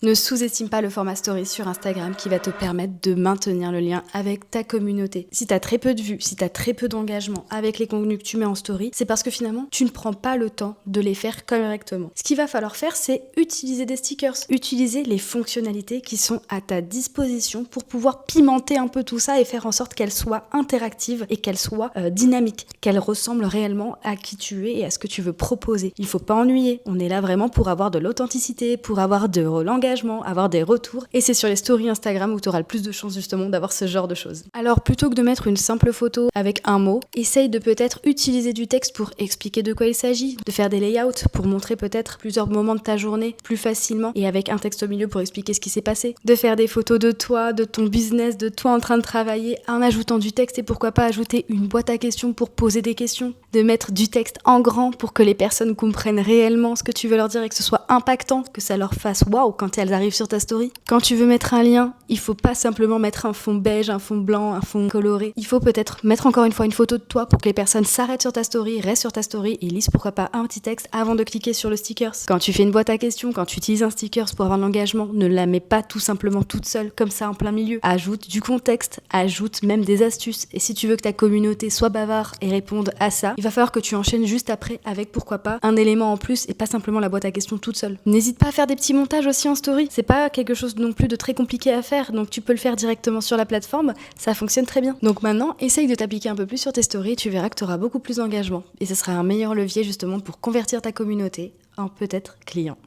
Ne sous-estime pas le format story sur Instagram qui va te permettre de maintenir le lien avec ta communauté. Si tu as très peu de vues, si tu as très peu d'engagement avec les contenus que tu mets en story, c'est parce que finalement, tu ne prends pas le temps de les faire correctement. Ce qu'il va falloir faire, c'est utiliser des stickers, utiliser les fonctionnalités qui sont à ta disposition pour pouvoir pimenter un peu tout ça et faire en sorte qu'elles soient interactives et qu'elles soient dynamiques, qu'elles ressemblent réellement à qui tu es et à ce que tu veux proposer. Il faut pas ennuyer, on est là vraiment pour avoir de l'authenticité, pour avoir de l'engagement, avoir des retours, et c'est sur les stories Instagram où tu auras le plus de chances justement d'avoir ce genre de choses. Alors plutôt que de mettre une simple photo avec un mot, essaye de peut-être utiliser du texte pour expliquer de quoi il s'agit, de faire des layouts pour montrer peut-être plusieurs moments de ta journée plus facilement et avec un texte au milieu pour expliquer ce qui s'est passé, de faire des photos de toi, de ton business, de toi en train de travailler en ajoutant du texte et pourquoi pas ajouter une boîte à questions pour poser des questions, de mettre du texte en grand pour que les personnes comprennent réellement ce que tu veux leur dire et que ce soit impactant, que ça leur fasse waouh quand elles arrivent sur ta story. Quand tu veux mettre un lien, il faut pas simplement mettre un fond beige, un fond blanc, un fond coloré. Il faut peut-être mettre encore une fois une photo de toi pour que les personnes s'arrêtent sur ta story, restent sur ta story et lisent pourquoi pas un petit texte avant de cliquer sur le stickers. Quand tu fais une boîte à questions, quand tu utilises un stickers pour avoir de l'engagement, ne la mets pas tout simplement toute seule comme ça en plein milieu. Ajoute du contexte, ajoute même des astuces. Et si tu veux que ta communauté soit bavard et réponde à ça, il va falloir que tu enchaînes juste après avec pourquoi pas un élément en plus et pas simplement la boîte à questions toute seule. N'hésite pas à faire des petits montages aussi en story. C'est pas quelque chose non plus de très compliqué à faire, donc tu peux le faire directement sur la plateforme, ça fonctionne très bien. Donc maintenant, essaye de t'appliquer un peu plus sur tes stories et tu verras que tu auras beaucoup plus d'engagement. Et ce sera un meilleur levier justement pour convertir ta communauté en peut-être client.